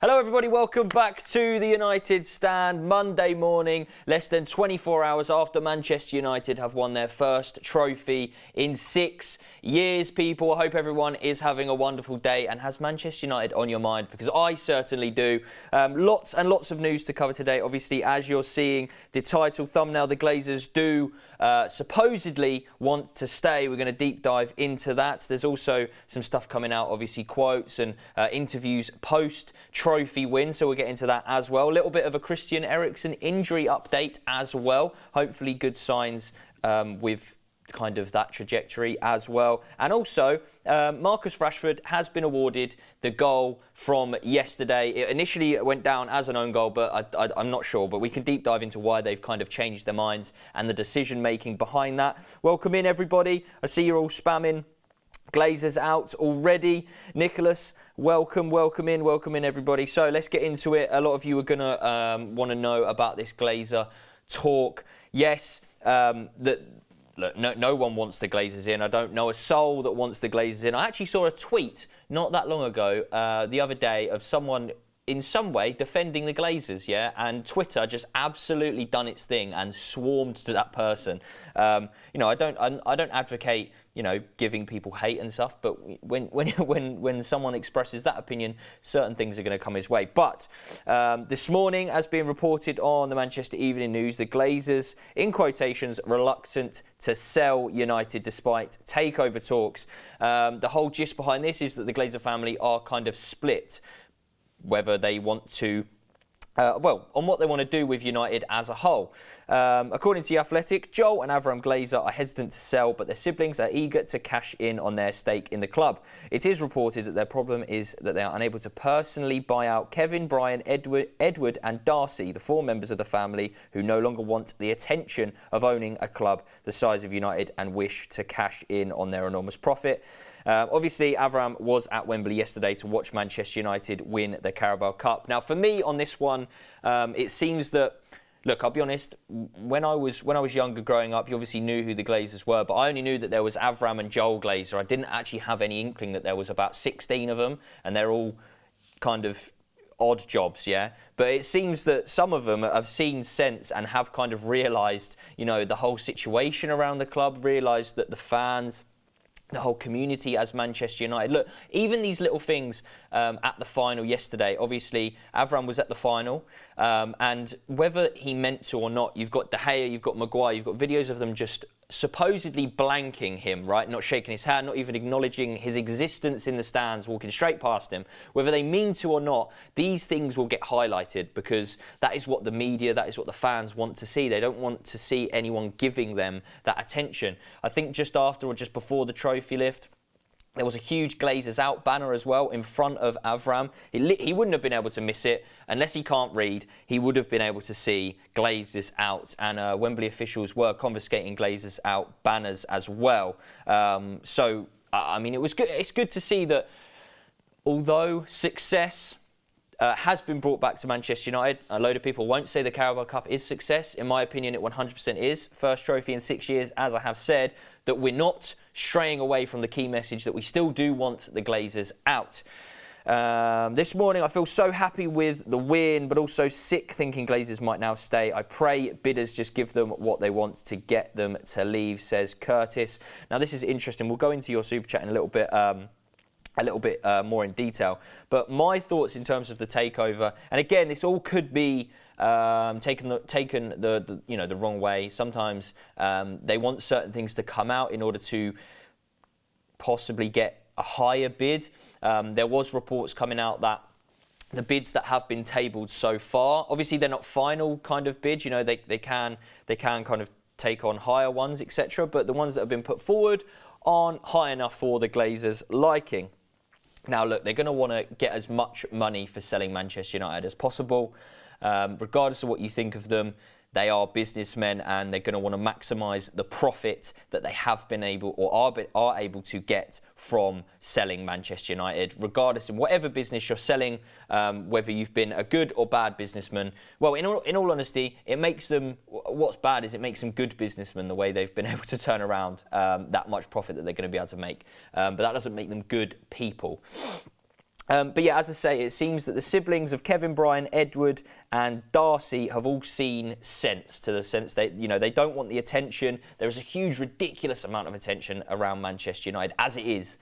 Hello everybody, welcome back to the United Stand. Monday morning, less than 24 hours after Manchester United have won their first trophy in 6 years, people. I hope everyone is having a wonderful day and has Manchester United on your mind, because I certainly do. Lots and lots of news to cover today. Obviously, as you're seeing the title thumbnail, the Glazers do supposedly want to stay. We're going to deep dive into that. There's also some stuff coming out, obviously quotes and interviews post-trophy win, so we'll get into that as well. A little bit of a Christian Eriksen injury update as well. Hopefully good signs with kind of that trajectory as well. And also, Marcus Rashford has been awarded the goal from yesterday. It initially went down as an own goal, but I'm not sure. But we can deep dive into why they've kind of changed their minds and the decision-making behind that. Welcome in, everybody. I see you're all spamming Glazers out already. Nicholas, welcome in, everybody. So let's get into it. A lot of you are going to want to know about this Glazer talk. Yes, Look, no one wants the Glazers in. I don't know a soul that wants the Glazers in. I actually saw a tweet not that long ago, the other day, of someone in some way defending the Glazers, yeah? And Twitter just absolutely done its thing and swarmed to that person. You know, I don't advocate, you know, giving people hate and stuff, but when someone expresses that opinion, certain things are going to come his way. But this morning, as being reported on the Manchester Evening News, the Glazers, in quotations, reluctant to sell United despite takeover talks. The whole gist behind this is that the Glazer family are kind of split whether they want to, on what they want to do with United as a whole. According to The Athletic, Joel and Avram Glazer are hesitant to sell, but their siblings are eager to cash in on their stake in the club. It is reported that their problem is that they are unable to personally buy out Kevin, Brian, Edward and Darcy, the 4 members of the family who no longer want the attention of owning a club the size of United and wish to cash in on their enormous profit. Obviously, Avram was at Wembley yesterday to watch Manchester United win the Carabao Cup. Now, for me on this one, it seems that, look, I'll be honest, when I was younger growing up, you obviously knew who the Glazers were, but I only knew that there was Avram and Joel Glazer. I didn't actually have any inkling that there was about 16 of them, and they're all kind of odd jobs, yeah? But it seems that some of them have seen sense and have kind of realised, you know, the whole situation around the club, realised that the fans, the whole community as Manchester United. Look, even these little things at the final yesterday, obviously Avram was at the final, and whether he meant to or not, you've got De Gea, you've got Maguire, you've got videos of them just supposedly blanking him, right? Not shaking his hand, not even acknowledging his existence in the stands, walking straight past him. Whether they mean to or not, these things will get highlighted because that is what the media, that is what the fans want to see. They don't want to see anyone giving them that attention. I think just after or just before the trophy lift, there was a huge Glazers out banner as well in front of Avram. He wouldn't have been able to miss it. Unless he can't read, he would have been able to see Glazers out. And Wembley officials were confiscating Glazers out banners as well. So, I mean, it was good. It's good to see that although success has been brought back to Manchester United, a load of people won't say the Carabao Cup is success. In my opinion, it 100% is. First trophy in 6 years, as I have said, that we're not straying away from the key message that we still do want the Glazers out. This morning, I feel so happy with the win, but also sick thinking Glazers might now stay. I pray bidders just give them what they want to get them to leave, says Curtis. Now, this is interesting. We'll go into your super chat in a little bit more in detail. But my thoughts in terms of the takeover, and again, this all could be taken the wrong way. Sometimes they want certain things to come out in order to possibly get a higher bid. There was reports coming out that the bids that have been tabled so far, obviously they're not final kind of bids. You know, they can kind of take on higher ones, etc. But the ones that have been put forward aren't high enough for the Glazers' liking. Now, look, they're going to want to get as much money for selling Manchester United as possible. Regardless of what you think of them, they are businessmen and they're going to want to maximise the profit that they have been able or are able to get from selling Manchester United. Regardless of whatever business you're selling, whether you've been a good or bad businessman, well, in all honesty, it makes them, what's bad is it makes them good businessmen, the way they've been able to turn around that much profit that they're going to be able to make. But that doesn't make them good people. But yeah, as I say, it seems that the siblings of Kevin, Brian, Edward and Darcy have all seen sense, to the sense they, they don't want the attention. There is a huge, ridiculous amount of attention around Manchester United as it is.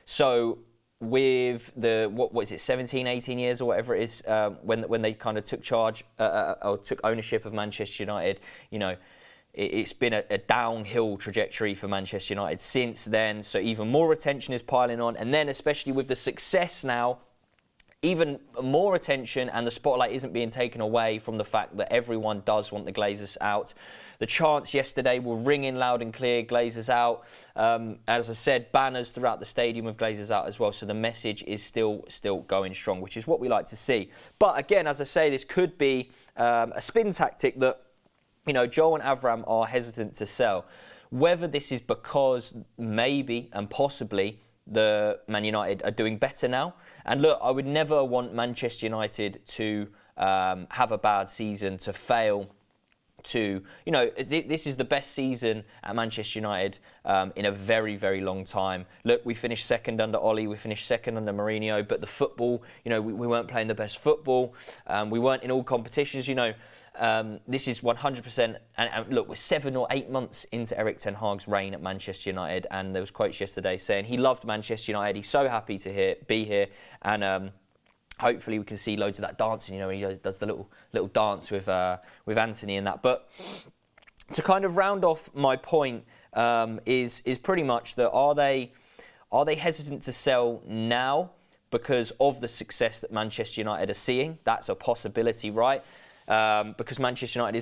So with the, what is it, 17, 18 years or whatever it is, when they kind of took charge or took ownership of Manchester United, it's been a downhill trajectory for Manchester United since then. So even more attention is piling on. And then especially with the success now, even more attention, and the spotlight isn't being taken away from the fact that everyone does want the Glazers out. The chants yesterday were ringing loud and clear, Glazers out. As I said, banners throughout the stadium with Glazers out as well. So the message is still going strong, which is what we like to see. But again, as I say, this could be a spin tactic that Joel and Avram are hesitant to sell. Whether this is because maybe and possibly the Man United are doing better now. And look, I would never want Manchester United to have a bad season, to fail, to, this is the best season at Manchester United in a very, very long time. Look, we finished second under Ollie, we finished second under Mourinho, but the football, we weren't playing the best football. We weren't in all competitions, This is 100%, and look, we're 7 or 8 months into Erik ten Hag's reign at Manchester United, and there was quotes yesterday saying he loved Manchester United, he's so happy to be here, and hopefully we can see loads of that dancing, he does the little dance with Anthony and that. But to kind of round off my point is pretty much that are they hesitant to sell now because of the success that Manchester United are seeing? That's a possibility, right? Because Manchester United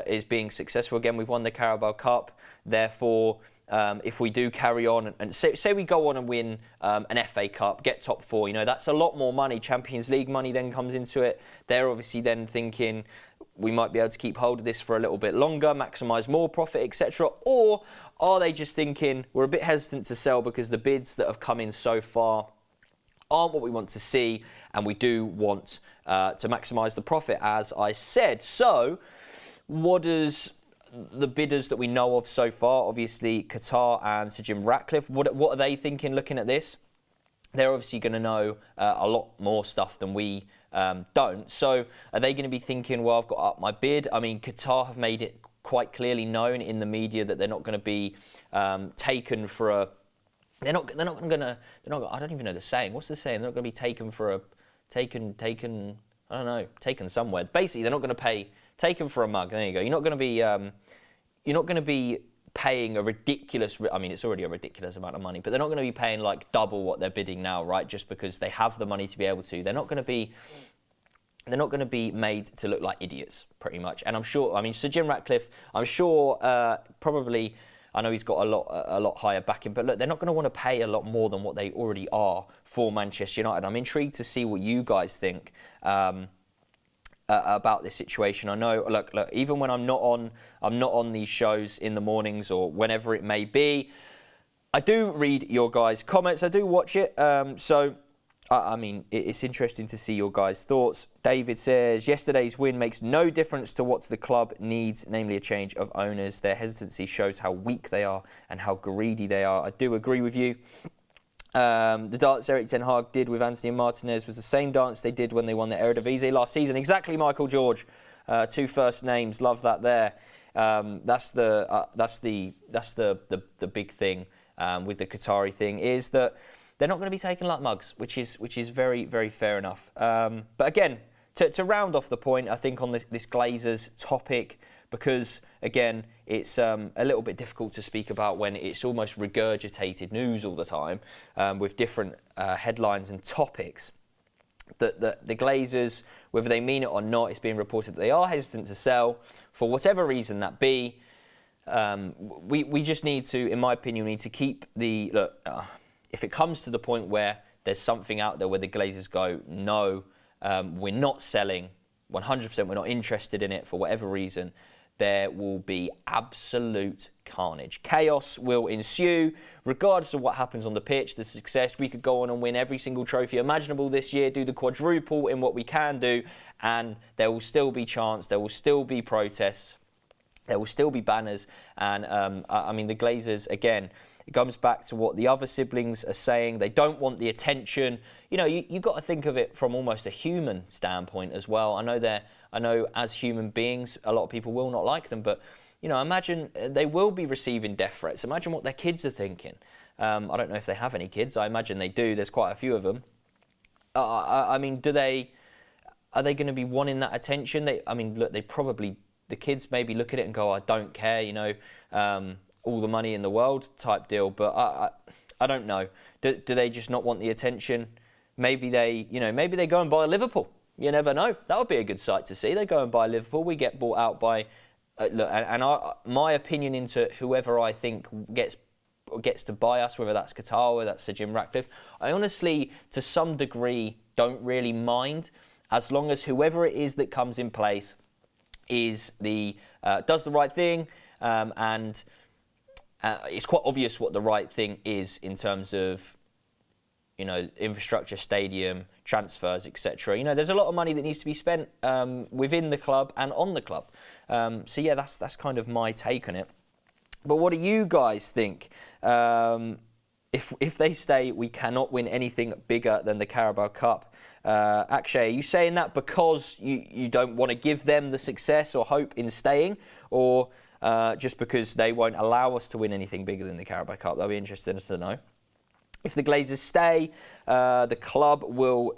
is being successful again. We've won the Carabao Cup. Therefore, if we do carry on and say we go on and win an FA Cup, get top 4, that's a lot more money. Champions League money then comes into it. They're obviously then thinking we might be able to keep hold of this for a little bit longer, maximise more profit, etc. Or are they just thinking we're a bit hesitant to sell because the bids that have come in so far aren't what we want to see, and we do want to maximise the profit, as I said. So what does the bidders that we know of so far, obviously Qatar and Sir Jim Ratcliffe, what are they thinking looking at this? They're obviously going to know a lot more stuff than we don't. So are they going to be thinking, well, I've got up my bid? I mean, Qatar have made it quite clearly known in the media that they're not going to be taken for a... They're not going to... I don't even know the saying. What's the saying? They're not going to be taken for a... Taken, I don't know, taken somewhere. Basically, they're not going to pay... Taken for a mug. There you go. You're not going to be paying a ridiculous... I mean, it's already a ridiculous amount of money, but they're not going to be paying like double what they're bidding now, right? Just because they have the money to be able to. They're not going to be made to look like idiots, pretty much. And I'm sure... I mean, Sir Jim Ratcliffe, I'm sure probably... I know he's got a lot higher backing, but look, they're not going to want to pay a lot more than what they already are for Manchester United. I'm intrigued to see what you guys think about this situation. I know, look, even when I'm not on these shows in the mornings or whenever it may be, I do read your guys' comments. I do watch it. So, I mean, it's interesting to see your guys' thoughts. David says, yesterday's win makes no difference to what the club needs, namely a change of owners. Their hesitancy shows how weak they are and how greedy they are. I do agree with you. The dance Erik ten Hag did with Anthony and Martinez was the same dance they did when they won the Eredivisie last season. Exactly, Michael George. 2 first names. Love that there. That's the big thing with the Qatari thing, is that they're not going to be taken like mugs, which is very, very fair enough. But again, to round off the point, I think on this Glazers topic, because again, it's a little bit difficult to speak about when it's almost regurgitated news all the time with different headlines and topics. That the Glazers, whether they mean it or not, it's being reported that they are hesitant to sell for whatever reason that be. We just need to, in my opinion, we need to keep the look. If it comes to the point where there's something out there where the Glazers go, no, we're not selling, 100%, we're not interested in it for whatever reason, there will be absolute carnage. Chaos will ensue, regardless of what happens on the pitch, the success. We could go on and win every single trophy imaginable this year, do the quadruple in what we can do, and there will still be chants, there will still be protests, there will still be banners, and I mean, the Glazers, again, It comes back to what the other siblings are saying. They don't want the attention. You know, you've got to think of it from almost a human standpoint as well. I know as human beings, a lot of people will not like them, but you know, imagine they will be receiving death threats. Imagine what their kids are thinking. I don't know if they have any kids. I imagine they do. There's quite a few of them. I mean, are they going to be wanting that attention? Look, the kids maybe look at it and go, I don't care, you know, all the money in the world type deal. But I don't know. Do they just not want the attention? Maybe they go and buy Liverpool. You never know. That would be a good sight to see. They go and buy Liverpool. We get bought out by, my opinion into whoever I think gets to buy us, whether that's Qatar, whether that's Sir Jim Ratcliffe. I honestly, to some degree, don't really mind, as long as whoever it is that comes in place is does the right thing, and it's quite obvious what the right thing is in terms of, you know, infrastructure, stadium, transfers, etc. You know, there's a lot of money that needs to be spent within the club and on the club. So yeah, that's kind of my take on it. But what do you guys think? If they stay, we cannot win anything bigger than the Carabao Cup. Akshay, are you saying that because you don't want to give them the success or hope in staying, or just because they won't allow us to win anything bigger than the Carabao Cup? That'll be interesting to know. If the Glazers stay, the club will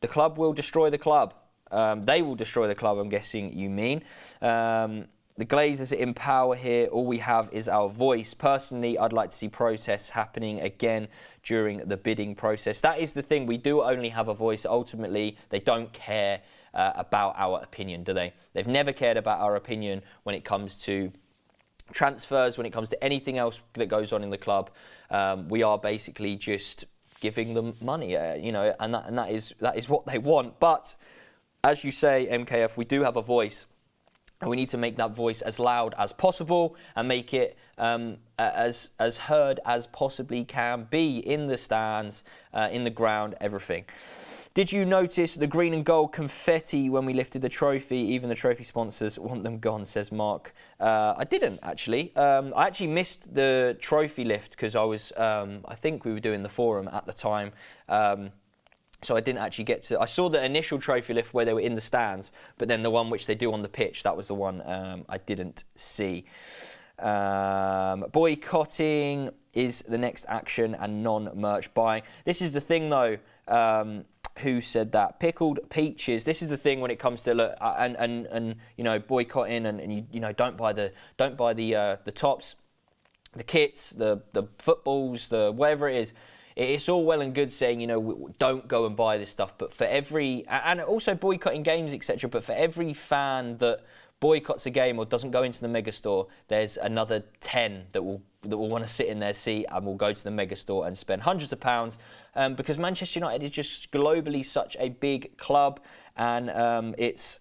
destroy the club. They will destroy the club, I'm guessing you mean. The Glazers are in power here. All we have is our voice. Personally, I'd like to see protests happening again during the bidding process. That is the thing. We do only have a voice. Ultimately, they don't care about our opinion, do they? They've never cared about our opinion when it comes to transfers, when it comes to anything else that goes on in the club. We are basically just giving them money, you know, and that is what they want. But as you say, MKF, we do have a voice. And we need to make that voice as loud as possible and make it as heard as possibly can be in the stands, in the ground, everything. Did you notice the green and gold confetti when we lifted the trophy? Even the trophy sponsors want them gone, says Mark. I didn't, actually. I actually missed the trophy lift because I think we were doing the forum at the time. So I didn't actually get to. I saw the initial trophy lift where they were in the stands, but then the one which they do on the pitch, that was the one I didn't see. Boycotting is the next action and non-merch buying. This is the thing, though. Who said that? Pickled peaches. This is the thing when it comes to look and you know, boycotting and you know, don't buy the tops, the kits, the footballs, the whatever it is. It's all well and good saying, you know, don't go and buy this stuff, but for every, and also boycotting games, etc., but for every fan that boycotts a game or doesn't go into the megastore, there's another 10 that will want to sit in their seat and will go to the megastore and spend hundreds of pounds, because Manchester United is just globally such a big club, and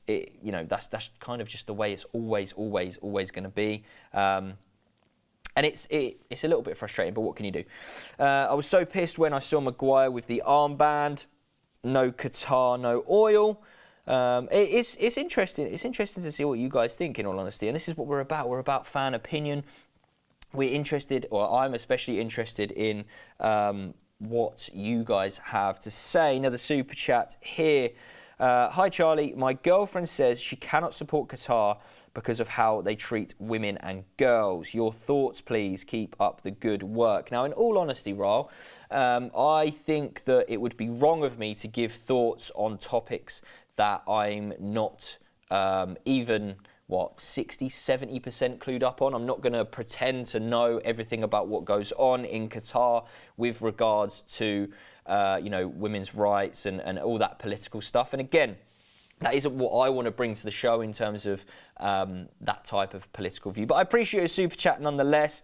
you know, that's kind of just the way it's always going to be. And it's a little bit frustrating, but what can you do? I was so pissed when I saw Maguire with the armband. No Qatar, no oil. It's interesting. It's interesting to see what you guys think, in all honesty. And this is what we're about. We're about fan opinion. We're interested, or I'm especially interested in what you guys have to say. Another super chat here. Hi, Charlie. My girlfriend says she cannot support Qatar because of how they treat women and girls. Your thoughts, please. Keep up the good work. Now, in all honesty, Raul, I think that it would be wrong of me to give thoughts on topics that I'm not even, 60-70% clued up on. I'm not going to pretend to know everything about what goes on in Qatar with regards to, you know, women's rights and all that political stuff. And again, that isn't what I want to bring to the show in terms of that type of political view. But I appreciate your super chat nonetheless.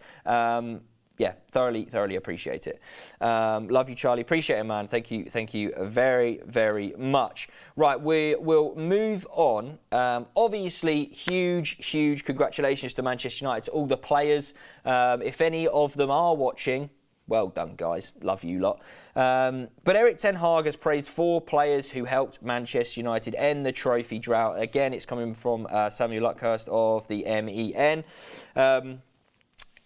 Yeah, thoroughly appreciate it. Love you, Charlie. Appreciate it, man. Thank you very, very much. Right, we'll move on. Obviously, huge congratulations to Manchester United, to all the players. If any of them are watching, well done, guys. Love you lot. But Erik ten Hag has praised 4 players who helped Manchester United end the trophy drought. Again, it's coming from Samuel Luckhurst of the MEN.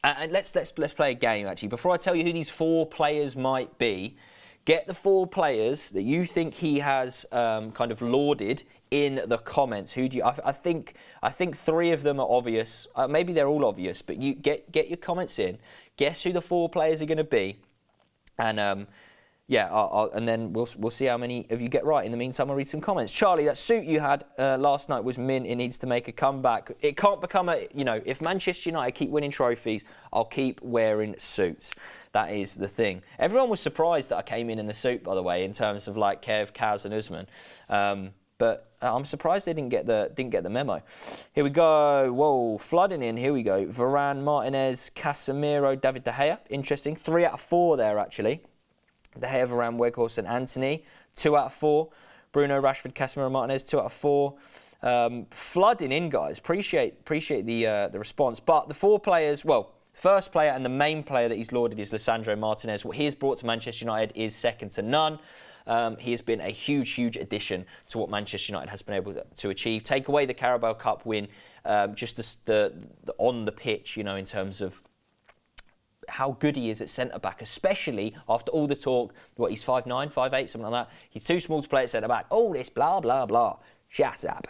And let's play a game, actually. Before I tell you who these 4 players might be, get the 4 players that you think he has kind of lauded in the comments. Who do you? I think 3 of them are obvious. Maybe they're all obvious, but you get your comments in. Guess who the 4 players are going to be, and and then we'll see how many of you get right. In the meantime, I'll read some comments. Charlie, that suit you had last night was mint. It needs to make a comeback. It can't become if Manchester United keep winning trophies, I'll keep wearing suits. That is the thing. Everyone was surprised that I came in a suit, by the way, in terms of like Kev, Kaz, and Usman. But I'm surprised they didn't get the memo. Here we go. Whoa, flooding in. Here we go. Varane, Martinez, Casemiro, David De Gea. Interesting. 3 out of 4 there, actually. De Gea, Varane, Weghorst, and Anthony. 2 out of 4. Bruno, Rashford, Casemiro, Martinez. 2 out of 4. Flooding in, guys. Appreciate the response. But the 4 players, well, first player and the main player that he's lauded is Lisandro Martinez. What he has brought to Manchester United is second to none. He has been a huge addition to what Manchester United has been able to achieve. Take away the Carabao Cup win, just the on the pitch, in terms of how good he is at centre-back, especially after all the talk, he's 5'9", 5'8", something like that. He's too small to play at centre-back. All this blah, blah, blah. Shut up.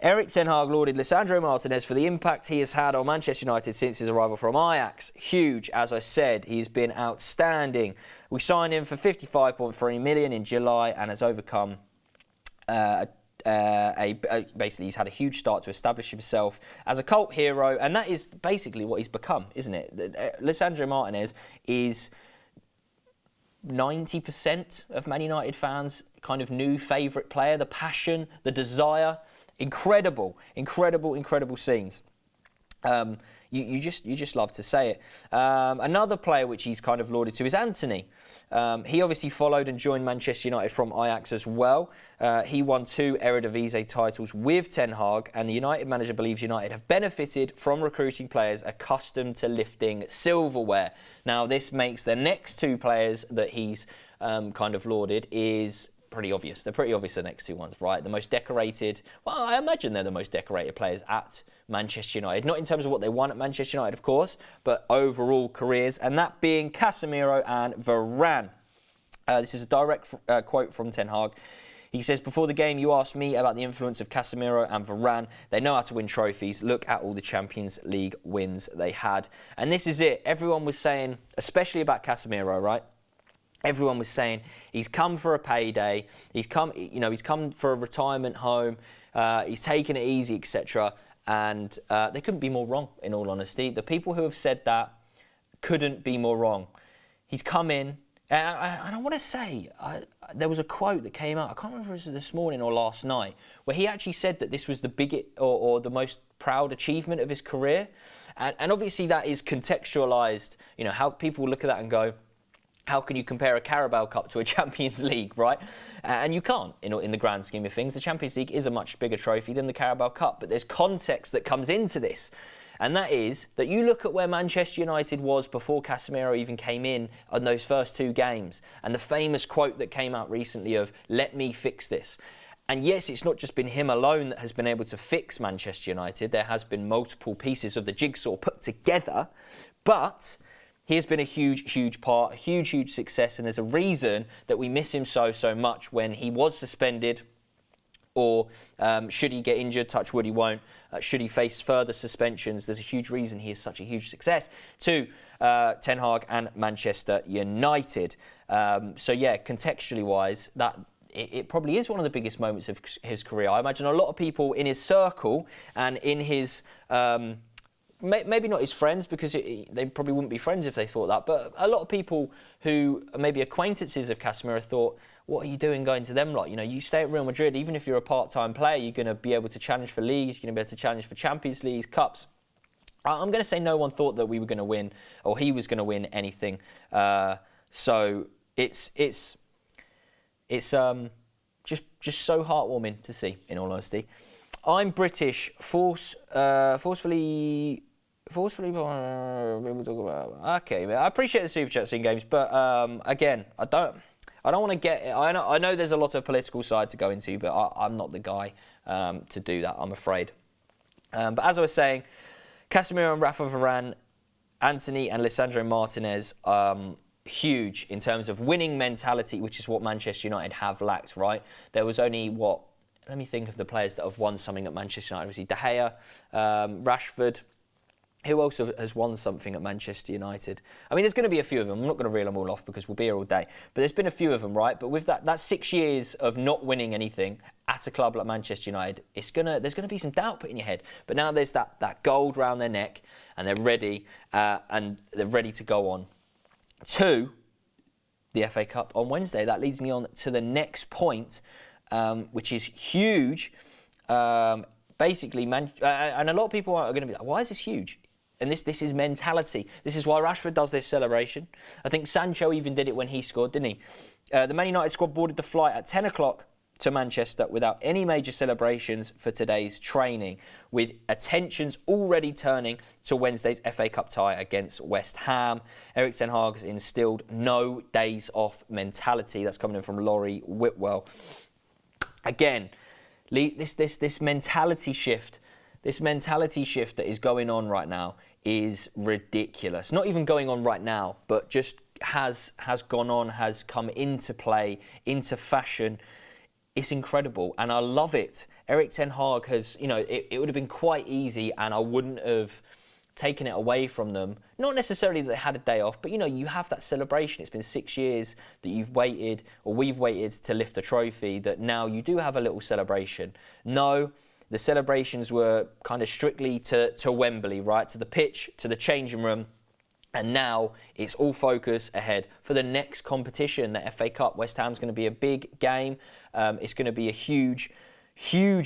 Eric Ten Hag lauded Lisandro Martinez for the impact he has had on Manchester United since his arrival from Ajax. Huge, as I said, he's been outstanding. We signed him for 55.3 million in July and has overcome basically he's had a huge start to establish himself as a cult hero, and that is basically what he's become, isn't it? Lisandro Martinez is 90% of Man United fans' kind of new favourite player. The passion, the desire, incredible scenes. You just love to say it. Another player which he's kind of lauded to is Anthony. He obviously followed and joined Manchester United from Ajax as well. He won 2 Eredivisie titles with Ten Hag, and the United manager believes United have benefited from recruiting players accustomed to lifting silverware. Now, this makes the next 2 players that he's kind of lauded is pretty obvious. They're pretty obvious, the next 2 ones, right? The most decorated, well, I imagine they're the most decorated players at Manchester United. Not in terms of what they won at Manchester United, of course, but overall careers, and that being Casemiro and Varane. This is a direct quote from Ten Hag. He says, before the game, you asked me about the influence of Casemiro and Varane. They know how to win trophies. Look at all the Champions League wins they had. And this is it. Everyone was saying, especially about Casemiro, right? Everyone was saying he's come for a payday. He's come for a retirement home. He's taken it easy, etc. And they couldn't be more wrong, in all honesty. The people who have said that couldn't be more wrong. He's come in, and I want to say, there was a quote that came out, I can't remember if it was this morning or last night, where he actually said that this was the biggest or the most proud achievement of his career. And obviously that is contextualised, how people look at that and go, how can you compare a Carabao Cup to a Champions League, right? And you can't, in the grand scheme of things. The Champions League is a much bigger trophy than the Carabao Cup, but there's context that comes into this. And that is that you look at where Manchester United was before Casemiro even came in on those first 2 games, and the famous quote that came out recently of, let me fix this. And yes, it's not just been him alone that has been able to fix Manchester United. There has been multiple pieces of the jigsaw put together, but he has been a huge part, a huge success, and there's a reason that we miss him so much when he was suspended, or should he get injured, touch wood he won't, should he face further suspensions, there's a huge reason he is such a huge success to Ten Hag and Manchester United. So yeah, contextually wise, that it probably is one of the biggest moments of his career. I imagine a lot of people in his circle and in his maybe not his friends, because they probably wouldn't be friends if they thought that, but a lot of people who are maybe acquaintances of Casemiro thought, what are you doing going to them lot? You stay at Real Madrid, even if you're a part-time player, you're going to be able to challenge for leagues, you're going to be able to challenge for Champions Leagues, Cups. I'm going to say no one thought that we were going to win, or he was going to win anything. So it's just so heartwarming to see, in all honesty. I'm British, forcefully. Okay, I appreciate the super chats in games, but again, I don't want to get. I know there's a lot of political side to go into, but I'm not the guy to do that, I'm afraid. But as I was saying, Casemiro and Rafa Varane, Anthony and Lisandro Martinez, huge in terms of winning mentality, which is what Manchester United have lacked, right? There was only, let me think of the players that have won something at Manchester United. Obviously, De Gea, Rashford. Who else has won something at Manchester United? I mean, there's going to be a few of them. I'm not going to reel them all off because we'll be here all day. But there's been a few of them, right? But with that 6 years of not winning anything at a club like Manchester United, there's going to be some doubt put in your head. But now there's that gold round their neck, and they're ready, to go on to the FA Cup on Wednesday. That leads me on to the next point, which is huge. Basically, and a lot of people are going to be like, why is this huge? And this is mentality. This is why Rashford does this celebration. I think Sancho even did it when he scored, didn't he? The Man United squad boarded the flight at 10 o'clock to Manchester without any major celebrations for today's training, with attentions already turning to Wednesday's FA Cup tie against West Ham. Erik ten Hag has instilled no days off mentality. That's coming in from Laurie Whitwell. Again, this mentality shift, that is going on right now is ridiculous. Not even going on right now, but just has gone on, has come into play, into fashion. It's incredible, and I love it. Erik ten Hag has, it would have been quite easy, and I wouldn't have taken it away from them. Not necessarily that they had a day off, but you have that celebration. It's been 6 years that we've waited to lift a trophy, that now you do have a little celebration. No, the celebrations were kind of strictly to Wembley, right? To the pitch, to the changing room. And now it's all focus ahead for the next competition, the FA Cup. West Ham's going to be a big game. It's going to be a huge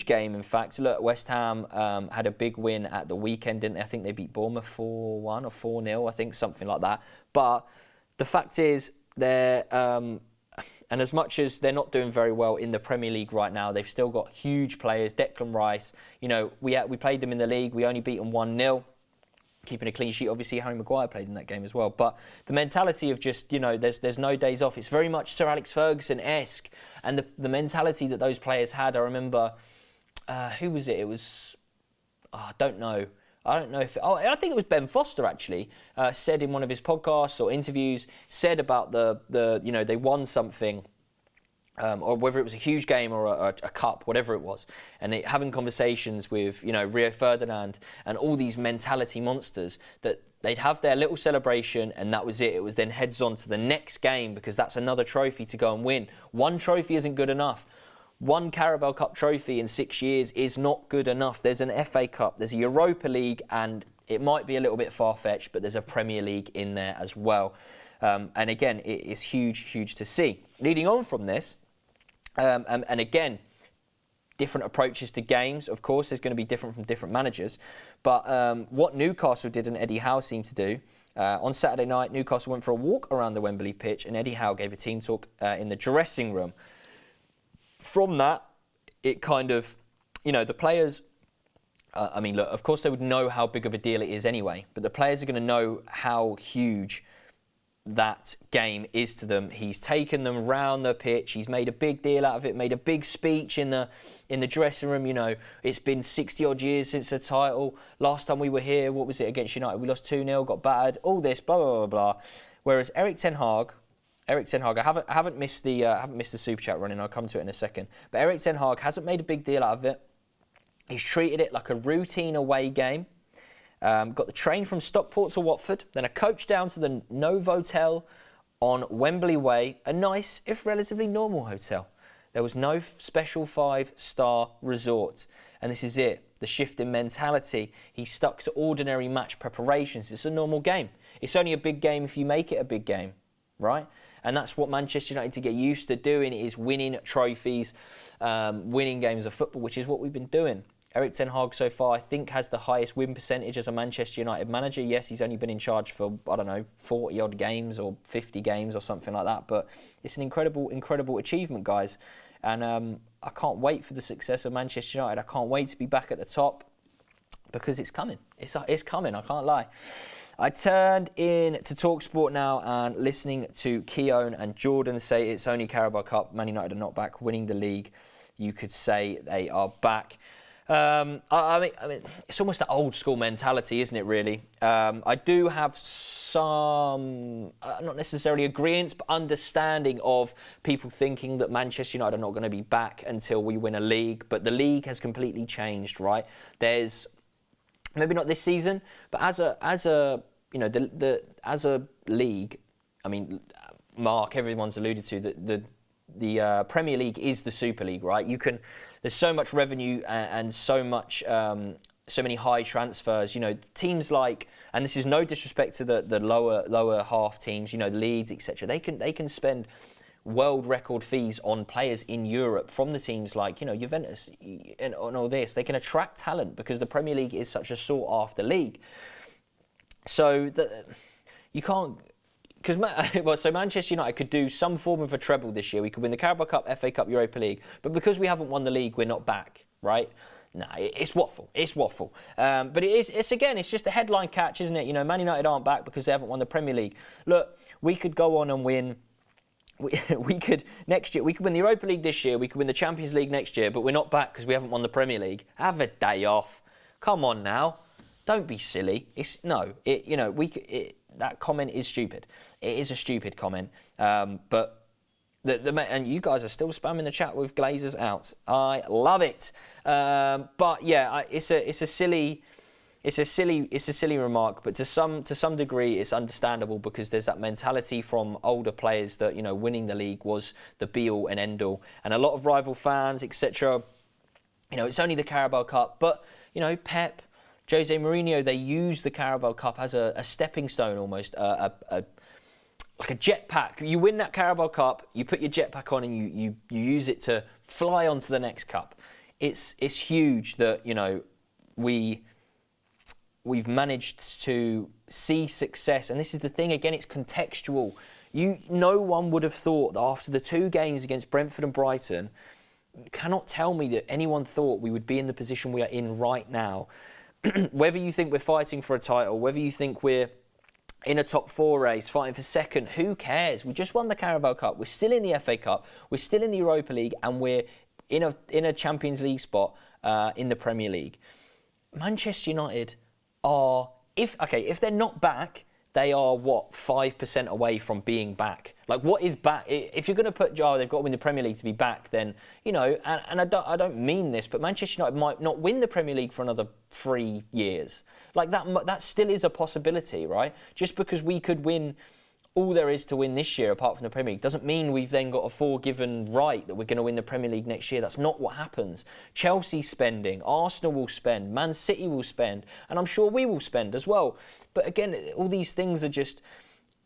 game, in fact. Look, West Ham had a big win at the weekend, didn't they? I think they beat Bournemouth 4-1 or 4-0, I think, something like that. But the fact is, and as much as they're not doing very well in the Premier League right now, they've still got huge players. Declan Rice, we played them in the league. We only beat them 1-0. Keeping a clean sheet. Obviously, Harry Maguire played in that game as well. But the mentality of just, there's no days off. It's very much Sir Alex Ferguson-esque. And the mentality that those players had, I remember, who was it? It was, I don't know. I think it was Ben Foster, actually, said in one of his podcasts or interviews, said about they won something, or whether it was a huge game or a cup, whatever it was, and having conversations with, Rio Ferdinand and all these mentality monsters, that they'd have their little celebration and that was it. It was then heads on to the next game, because that's another trophy to go and win. One trophy isn't good enough. One Carabao Cup trophy in 6 years is not good enough. There's an FA Cup, there's a Europa League, and it might be a little bit far-fetched, but there's a Premier League in there as well. And again, it is huge to see. Leading on from this, and again, different approaches to games. Of course, there's going to be different from different managers. But what Newcastle did and Eddie Howe seemed to do, on Saturday night, Newcastle went for a walk around the Wembley pitch, and Eddie Howe gave a team talk in the dressing room. From that, it kind of, the players, look, of course they would know how big of a deal it is anyway, but the players are going to know how huge that game is to them. He's taken them round the pitch. He's made a big deal out of it, made a big speech in the dressing room. It's been 60 odd years since the title. Last time we were here, what was it, against United? We lost 2-0, got battered, all this, blah, blah, blah, blah. Whereas Erik ten Hag, I haven't missed the super chat running. I'll come to it in a second. But Erik ten Hag hasn't made a big deal out of it. He's treated it like a routine away game. Got the train from Stockport to Watford, then a coach down to the Novotel on Wembley Way, a nice, if relatively normal hotel. There was no special 5-star resort. And this is it, the shift in mentality. He stuck to ordinary match preparations. It's a normal game. It's only a big game if you make it a big game, right? And that's what Manchester United to get used to doing, is winning trophies, winning games of football, which is what we've been doing. Erik ten Hag so far, I think, has the highest win percentage as a Manchester United manager. Yes, he's only been in charge for, 40-odd games or 50 games or something like that. But it's an incredible achievement, guys. And I can't wait for the success of Manchester United. I can't wait to be back at the top, because it's coming. It's coming, I can't lie. I turned in to TalkSport now, and listening to Keown and Jordan say it's only Carabao Cup. Man United are not back winning the league. You could say they are back. I mean, it's almost that old school mentality, isn't it? Really, I do have some, not necessarily agreeance, but understanding of people thinking that Manchester United are not going to be back until we win a league. But the league has completely changed, right? There's maybe not this season, but as a you know as a league, I mean, Mark, everyone's alluded to that the Premier League is the Super League, right? There's so much revenue and so much, so many high transfers. You know, teams like, and this is no disrespect to the lower half teams, you know, Leeds, etc. They can spend world record fees on players in Europe from the teams like, you know, Juventus and all this. They can attract talent because the Premier League is such a sought after league. So you can't. So Manchester United could do some form of a treble this year. We could win the Carabao Cup, FA Cup, Europa League. But because we haven't won the league, we're not back, right? No, it's waffle. It's waffle. But it's just a headline catch, isn't it? You know, Man United aren't back because they haven't won the Premier League. Look, we could go on and win. We could next year. We could win the Europa League this year. We could win the Champions League next year. But we're not back because we haven't won the Premier League. Have a day off. Come on now. Don't be silly. That comment is stupid. It is a stupid comment. But and you guys are still spamming the chat with Glazers out. I love it. But yeah, it's a silly remark. But to some degree, it's understandable because there's that mentality from older players that, you know, winning the league was the be all and end all, and a lot of rival fans, etc. You know, it's only the Carabao Cup, but you know, Pep, Jose Mourinho, they use the Carabao Cup as a stepping stone almost, like a jetpack. You win that Carabao Cup, you put your jetpack on and you use it to fly on to the next cup. It's huge that, you know, we've managed to see success. And this is the thing, again, it's contextual. No one would have thought that after the 2 games against Brentford and Brighton, you cannot tell me that anyone thought we would be in the position we are in right now. Whether you think we're fighting for a title, whether you think we're in a top 4 race, fighting for second, who cares? We just won the Carabao Cup. We're still in the FA Cup. We're still in the Europa League, and we're in a Champions League spot in the Premier League. Manchester United are, if they're not back, they are 5% away from being back. Like, what is back? If you're going to put, they've got to win the Premier League to be back, then, you know, and I don't mean this, but Manchester United might not win the Premier League for another 3 years. Like, that still is a possibility, right? Just because we could win all there is to win this year apart from the Premier League doesn't mean we've then got a forgiven right that we're going to win the Premier League next year. That's not what happens. Chelsea's spending, Arsenal will spend, Man City will spend, and I'm sure we will spend as well. But again, all these things are just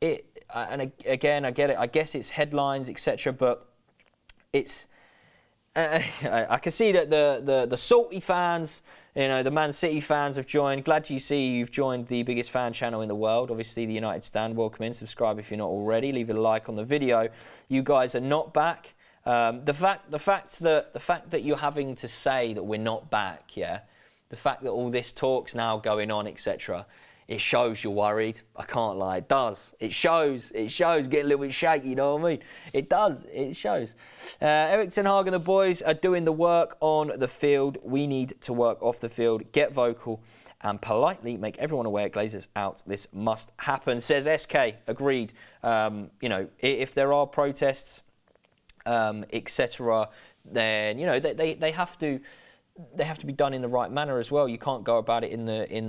it. And again, I get it. I guess it's headlines, etc. But it's I can see that the salty fans, you know, the Man City fans have joined. Glad to see you've joined the biggest fan channel in the world. Obviously, the United Stand. Welcome in. Subscribe if you're not already. Leave a like on the video. You guys are not back. The fact that you're having to say that we're not back, yeah. The fact that all this talk's now going on, etc. It shows you're worried. I can't lie. It does. It shows. It shows. Get a little bit shaky, you know what I mean? It does. It shows. Eric Ten Hag and the boys are doing the work on the field. We need to work off the field, get vocal, and politely make everyone aware Glazers out. This must happen, says SK. Agreed. You know, if there are protests, etc., then, you know, they have to... They have to be done in the right manner as well. You can't go about it in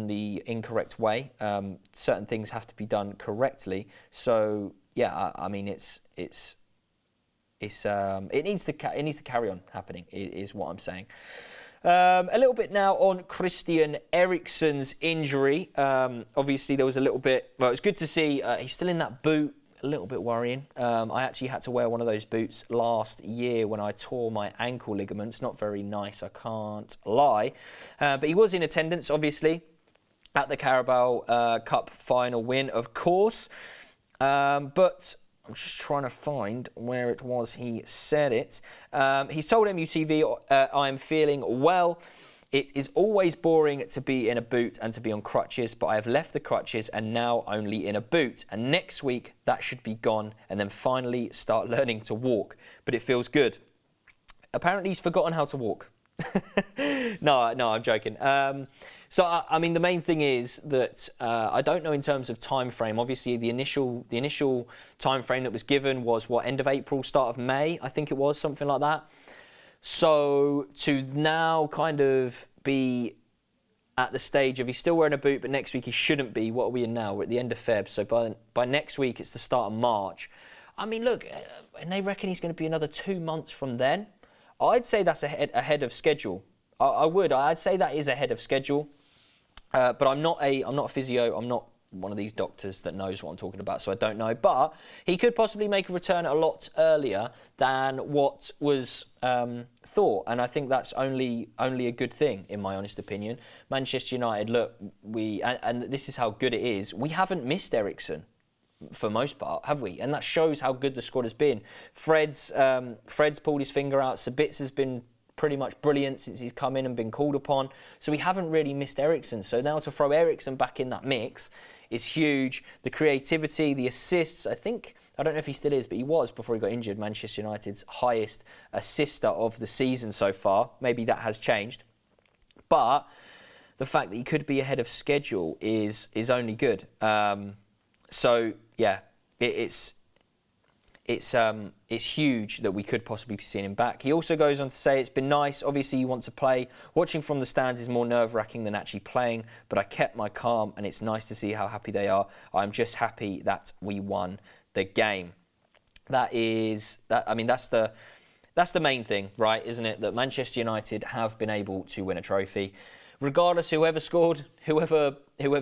the incorrect way. Certain things have to be done correctly. So yeah, I mean it needs to carry on happening. Is what I'm saying. A little bit now on Christian Eriksen's injury. Obviously there was a little bit. Well, it's good to see he's still in that boot. A little bit worrying. I actually had to wear one of those boots last year when I tore my ankle ligaments. Not very nice, I can't lie. But he was in attendance, obviously, at the Carabao Cup final win, of course. But I'm just trying to find where it was he said it. He told MUTV, I am feeling well. It is always boring to be in a boot and to be on crutches, but I have left the crutches and now only in a boot. And next week, that should be gone and then finally start learning to walk. But it feels good. Apparently, he's forgotten how to walk. No, I'm joking. So I mean, the main thing is that I don't know in terms of time frame. Obviously, the initial time frame that was given was what, end of April, start of May, I think it was, something like that. So to now kind of be at the stage of he's still wearing a boot, but next week he shouldn't be. What are we in now? We're at the end of Feb. So by next week it's the start of March. I mean, look, and they reckon he's going to be another 2 months from then. I'd say that's ahead of schedule. I'd say that is ahead of schedule. But I'm not a physio. I'm not one of these doctors that knows what I'm talking about, so I don't know. But he could possibly make a return a lot earlier than what was thought, and I think that's only a good thing, in my honest opinion. Manchester United, look, and this is how good it is. We haven't missed Eriksen for most part, have we? And that shows how good the squad has been. Fred's pulled his finger out. Sabitza's been pretty much brilliant since he's come in and been called upon. So we haven't really missed Eriksen. So now to throw Eriksen back in that mix is huge. The creativity, the assists, I don't know if he still is, but he was, before he got injured, Manchester United's highest assister of the season so far. Maybe that has changed. But the fact that he could be ahead of schedule is only good. So yeah, it's huge that we could possibly be seeing him back. He also goes on to say, it's been nice. Obviously, you want to play. Watching from the stands is more nerve-wracking than actually playing, but I kept my calm, and it's nice to see how happy they are. I'm just happy that we won the game. That's the main thing, right, isn't it? That Manchester United have been able to win a trophy. Regardless, whoever scored, whoever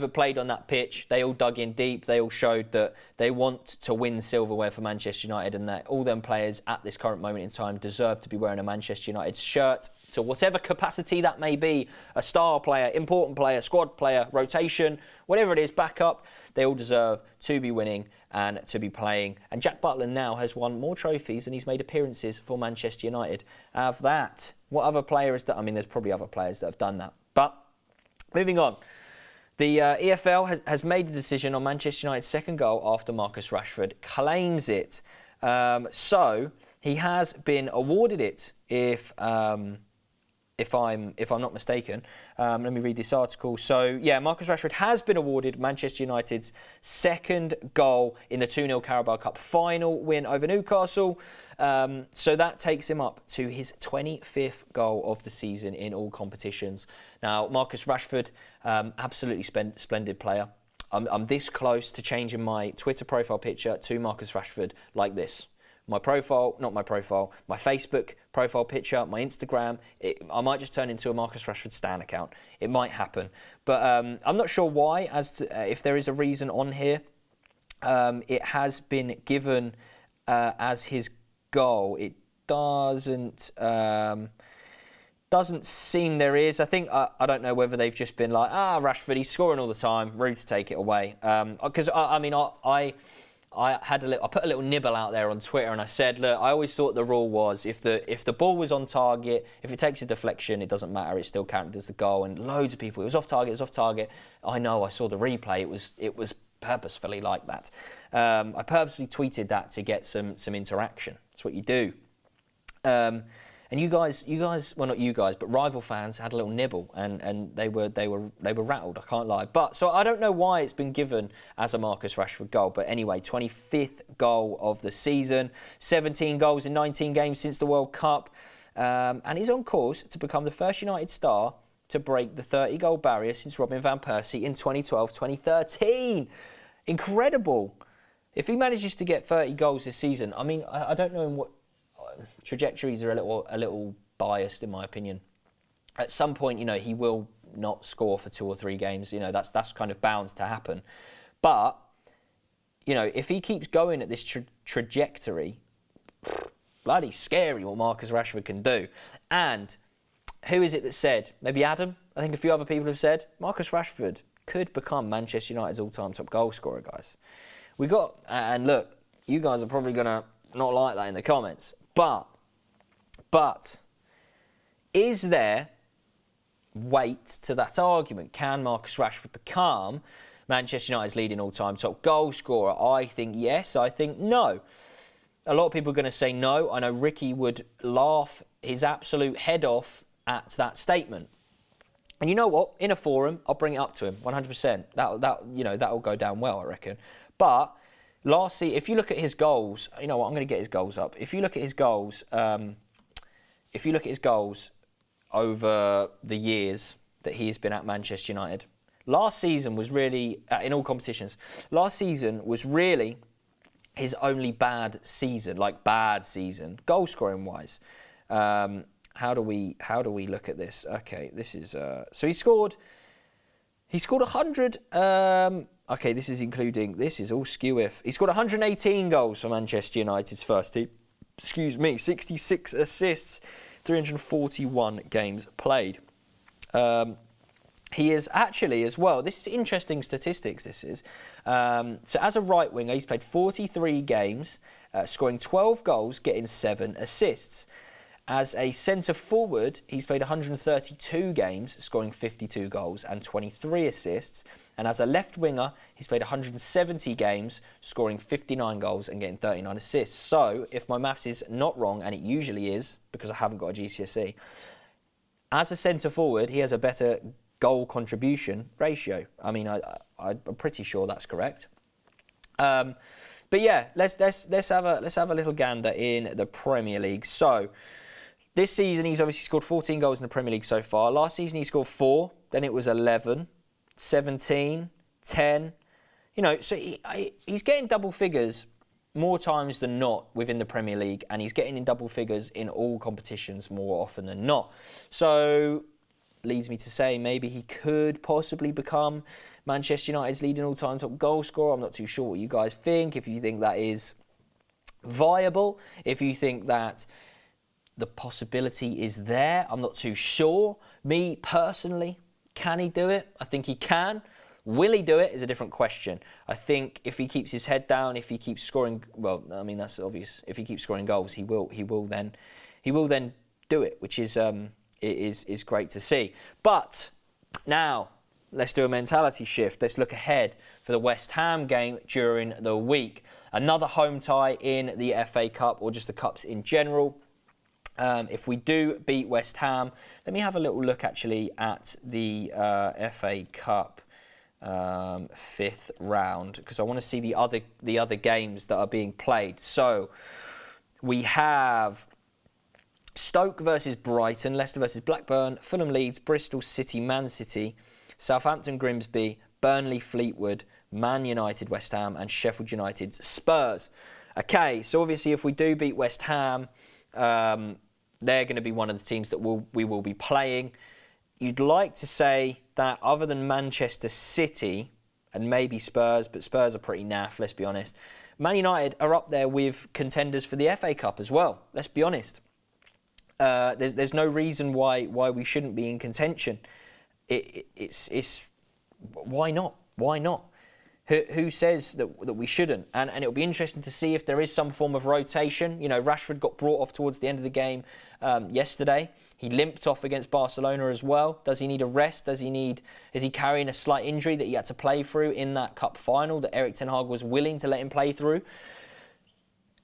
played on that pitch, they all dug in deep. They all showed that they want to win silverware for Manchester United, and that all them players at this current moment in time deserve to be wearing a Manchester United shirt, to whatever capacity that may be. A star player, important player, squad player, rotation, whatever it is, backup. They all deserve to be winning and to be playing. And Jack Butland now has won more trophies and he's made appearances for Manchester United. Have that. What other player has done? I mean, there's probably other players that have done that. But moving on, the EFL has made a decision on Manchester United's second goal after Marcus Rashford claims it. So he has been awarded it, if I'm not mistaken. Let me read this article. So yeah, Marcus Rashford has been awarded Manchester United's second goal in the 2-0 Carabao Cup final win over Newcastle. So that takes him up to his 25th goal of the season in all competitions. Now, Marcus Rashford, absolutely splendid player. I'm this close to changing my Twitter profile picture to Marcus Rashford like this. My Facebook profile picture, my Instagram, I might just turn into a Marcus Rashford Stan account. It might happen. But I'm not sure why, as to, if there is a reason on here. It has been given as his goal. It doesn't seem there is. I think I don't know whether they've just been like, Rashford, he's scoring all the time, rude to take it away. Because I put a little nibble out there on Twitter and I said, look, I always thought the rule was if the ball was on target, if it takes a deflection, it doesn't matter, it's still counted as the goal. And loads of people, it was off target. I know, I saw the replay, it was purposefully like that. I purposely tweeted that to get some interaction. That's what you do. And you guys, well, not you guys, but rival fans had a little nibble, and they were rattled. I can't lie. But so I don't know why it's been given as a Marcus Rashford goal. But anyway, 25th goal of the season, 17 goals in 19 games since the World Cup, and he's on course to become the first United star to break the 30-goal barrier since Robin van Persie in 2012-2013. Incredible. If he manages to get 30 goals this season, I mean, I don't know in what trajectories are a little biased in my opinion. At some point, he will not score for 2 or 3 games. That's kind of bound to happen. But if he keeps going at this trajectory, bloody scary what Marcus Rashford can do. And who is it that said? Maybe Adam. I think a few other people have said Marcus Rashford could become Manchester United's all-time top goal scorer, guys. And look, you guys are probably gonna not like that in the comments. But is there weight to that argument? Can Marcus Rashford become Manchester United's leading all-time top goal scorer? I think yes, I think no. A lot of people are going to say no. I know Ricky would laugh his absolute head off at that statement. And you know what? In a forum, I'll bring it up to him 100%. That'll go down well, I reckon. But last season, if you look at his goals, you know what? I'm going to get his goals up. If you look at his goals, over the years that he has been at Manchester United, last season was really in all competitions. Last season was really his only bad season, goal scoring wise. How do we look at this? Okay, this is so he scored 100. Okay, this is all skew if. He scored 118 goals for Manchester United's first team. 66 assists, 341 games played. He is actually as well. This is interesting statistics. This is so as a right winger, he's played 43 games, scoring 12 goals, getting 7 assists. As a centre forward, he's played 132 games, scoring 52 goals and 23 assists. And as a left winger, he's played 170 games, scoring 59 goals and getting 39 assists. So, if my maths is not wrong, and it usually is, because I haven't got a GCSE, as a centre forward, he has a better goal contribution ratio. I mean, I'm pretty sure that's correct. But yeah, let's have a little gander in the Premier League. So, this season, he's obviously scored 14 goals in the Premier League so far. Last season, he scored 4. Then it was 11, 17, 10. You know, so he's getting double figures more times than not within the Premier League. And he's getting in double figures in all competitions more often than not. So, leads me to say maybe he could possibly become Manchester United's leading all-time top goal scorer. I'm not too sure what you guys think. If you think that is viable. If you think that the possibility is there. I'm not too sure. Me, personally, can he do it? I think he can. Will he do it is a different question. I think if he keeps his head down, if he keeps scoring, well, I mean, that's obvious. If he keeps scoring goals, he will then do it, which is is great to see. But now, let's do a mentality shift. Let's look ahead for the West Ham game during the week. Another home tie in the FA Cup, or just the Cups in general. If we do beat West Ham, let me have a little look actually at the FA Cup fifth round, because I want to see the other games that are being played. So we have Stoke versus Brighton, Leicester versus Blackburn, Fulham Leeds, Bristol City, Man City, Southampton Grimsby, Burnley Fleetwood, Man United West Ham, and Sheffield United Spurs. Okay, so obviously if we do beat West Ham, they're going to be one of the teams that we will be playing. You'd like to say that other than Manchester City and maybe Spurs, but Spurs are pretty naff, let's be honest. Man United are up there with contenders for the FA Cup as well, let's be honest. There's no reason why we shouldn't be in contention. It's why not? Why not? Who says that we shouldn't? And it'll be interesting to see if there is some form of rotation. You know, Rashford got brought off towards the end of the game yesterday. He limped off against Barcelona as well. Does he need a rest? Is he carrying a slight injury that he had to play through in that cup final that Erik ten Hag was willing to let him play through?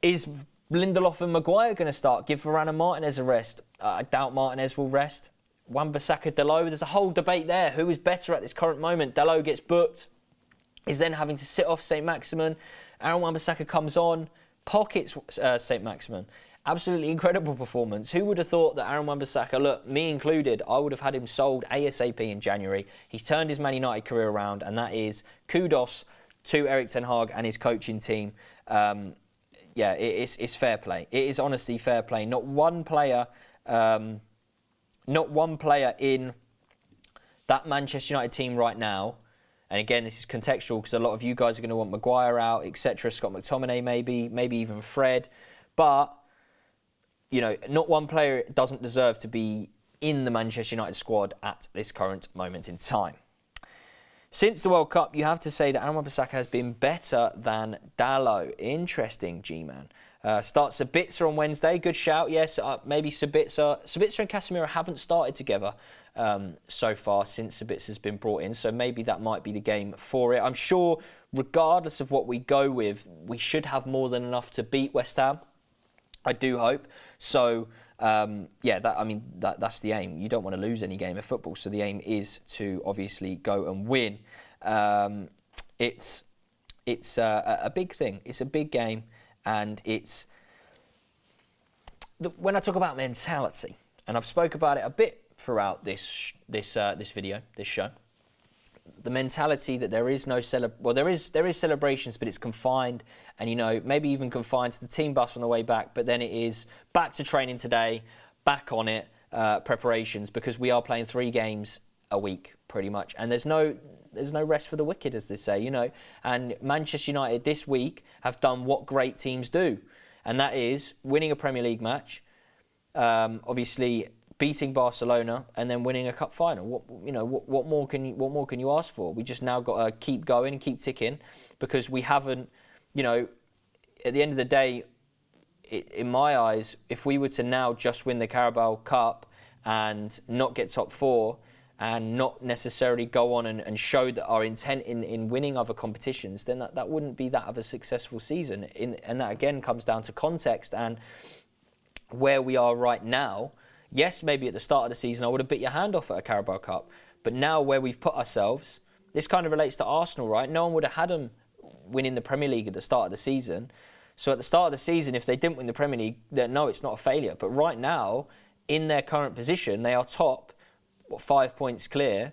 Is Lindelof and Maguire going to start? Give Varane and Martinez a rest? I doubt Martinez will rest. Wan-Bissaka, Dalot, there's a whole debate there. Who is better at this current moment? Dalot gets booked. Is then having to sit off St. Maximin. Aaron Wan-Bissaka comes on, pockets St. Maximin. Absolutely incredible performance. Who would have thought that Aaron Wan-Bissaka, look, me included, I would have had him sold ASAP in January. He's turned his Man United career around, and that is kudos to Erik ten Hag and his coaching team. Yeah, it's fair play. It is honestly fair play. Not one player in that Manchester United team right now. And again, this is contextual because a lot of you guys are going to want Maguire out, etc. Scott McTominay maybe even Fred. But, you know, not one player doesn't deserve to be in the Manchester United squad at this current moment in time. Since the World Cup, you have to say that Aaron Wan-Bissaka has been better than Dalot. Interesting, G-Man. Starts Sabitzer on Wednesday. Good shout, yes. Maybe Sabitzer. Sabitzer and Casemiro haven't started together so far since Sabitzer's been brought in. So maybe that might be the game for it. I'm sure, regardless of what we go with, we should have more than enough to beat West Ham. I do hope. So That's the aim. You don't want to lose any game of football, so the aim is to obviously go and win. It's a big thing. It's a big game, and it's when I talk about mentality, and I've spoke about it a bit throughout this show. The mentality that there is no there is celebrations, but it's confined, and maybe even confined to the team bus on the way back. But then it is back to training today, back on it, preparations, because we are playing 3 games a week pretty much, and there's no rest for the wicked, as they say, And Manchester United this week have done what great teams do, and that is winning a Premier League match, obviously beating Barcelona, and then winning a cup final. What more can you ask for? We just now got to keep going and keep ticking, because we haven't, at the end of the day, in my eyes, if we were to now just win the Carabao Cup and not get top 4, and not necessarily go on and show that our intent in winning other competitions, then that wouldn't be that of a successful season. And that again comes down to context and where we are right now. Yes, maybe at the start of the season I would have bit your hand off at a Carabao Cup, but now where we've put ourselves, this kind of relates to Arsenal, right? No one would have had them winning the Premier League at the start of the season. So at the start of the season, if they didn't win the Premier League, then no, it's not a failure. But right now, in their current position, they are top, 5 points clear.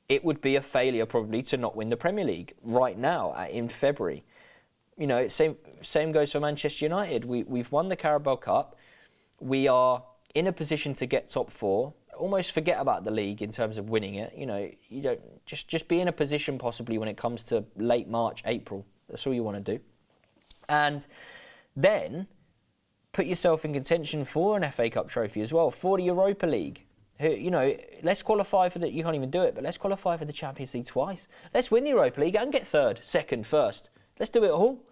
It would be a failure probably to not win the Premier League right now in February. Same goes for Manchester United. We've won the Carabao Cup. We are in a position to get top 4. Almost forget about the league in terms of winning it. You don't just be in a position possibly when it comes to late March, April. That's all you want to do. And then put yourself in contention for an FA Cup trophy as well, for the Europa League. Let's qualify for the. You can't even do it, but let's qualify for the Champions League twice. Let's win the Europa League and get 3rd, 2nd, 1st. Let's do it all.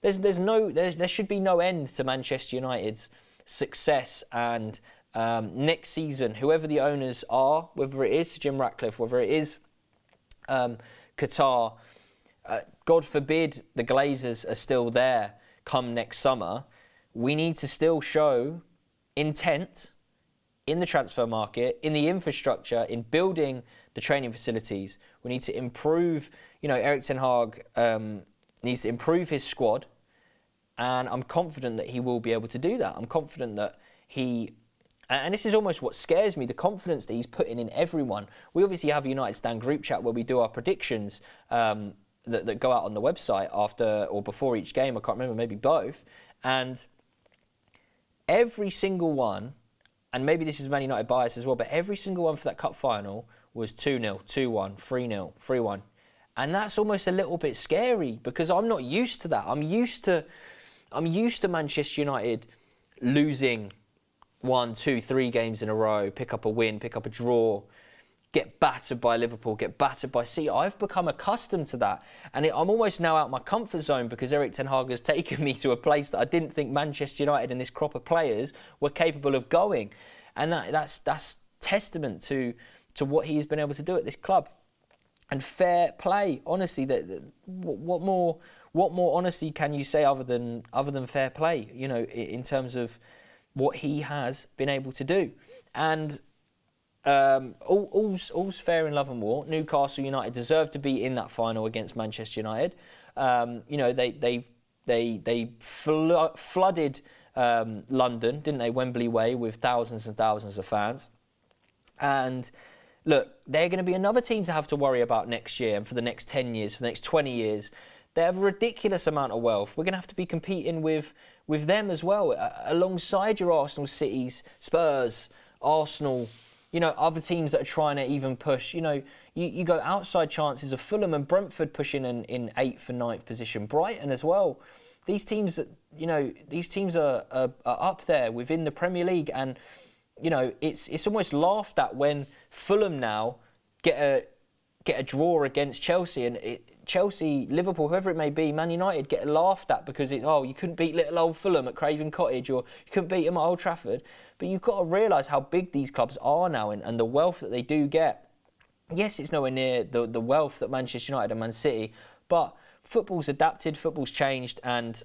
There should be no end to Manchester United's success, and next season, whoever the owners are, whether it is Jim Ratcliffe, whether it is Qatar, God forbid the Glazers are still there come next summer, we need to still show intent in the transfer market, in the infrastructure, in building the training facilities. We need to improve, Erik ten Hag needs to improve his squad, and I'm confident that he will be able to do that. I'm confident that and this is almost what scares me, the confidence that he's putting in everyone. We obviously have a United Stand group chat where we do our predictions that go out on the website after or before each game. I can't remember, maybe both. And every single one, and maybe this is Man United bias as well, but every single one for that cup final was 2-0, 2-1, 3-0, 3-1. And that's almost a little bit scary, because I'm not used to that. I'm used to Manchester United losing 1, 2, 3 games in a row, pick up a win, pick up a draw, get battered by Liverpool, get battered by City. I've become accustomed to that. And I'm almost now out of my comfort zone, because Erik ten Hag has taken me to a place that I didn't think Manchester United and this crop of players were capable of going. And that's testament to what he's been able to do at this club. And fair play, honestly, what more honesty can you say other than fair play, in terms of what he has been able to do. And all's fair in love and war. Newcastle United deserve to be in that final against Manchester United. They flooded London, didn't they? Wembley Way, with thousands and thousands of fans. And look, they're going to be another team to have to worry about next year, and for the next 10 years, for the next 20 years. They have a ridiculous amount of wealth. We're going to have to be competing with them as well, alongside your Arsenal, Cities, Spurs, Arsenal, other teams that are trying to even push. You go outside chances of Fulham and Brentford pushing in 8th and 9th position. Brighton as well. These teams are up there within the Premier League, and it's almost laughed at when Fulham now get a draw against Chelsea, and Chelsea, Liverpool, whoever it may be, Man United get laughed at because you couldn't beat little old Fulham at Craven Cottage, or you couldn't beat them at Old Trafford. But you've got to realise how big these clubs are now, and the wealth that they do get. Yes, it's nowhere near the wealth that Manchester United and Man City, but football's adapted, football's changed, and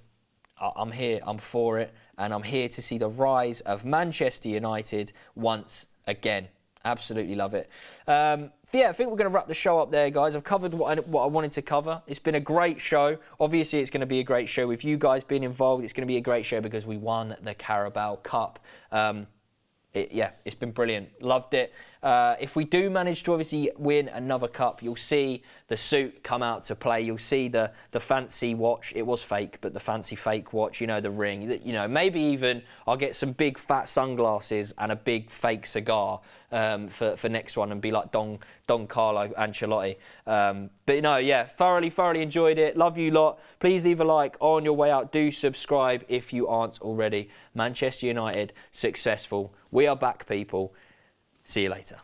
I'm here, I'm for it. and I'm here to see the rise of Manchester United once again. Absolutely love it. Yeah, I think we're going to wrap the show up there, guys. I've covered what I wanted to cover. It's been a great show. Obviously, it's going to be a great show with you guys being involved. It's going to be a great show because we won the Carabao Cup. Yeah, it's been brilliant. Loved it. If we do manage to obviously win another cup, you'll see the suit come out to play. You'll see the fancy watch. It was fake, but the fancy fake watch, you know, the ring. You know, maybe even I'll get some big fat sunglasses and a big fake cigar for next one and be like Don Carlo Ancelotti. But no, yeah, thoroughly enjoyed it. Love you lot. Please leave a like on your way out. Do subscribe if you aren't already. Manchester United, successful. We are back, people. See you later.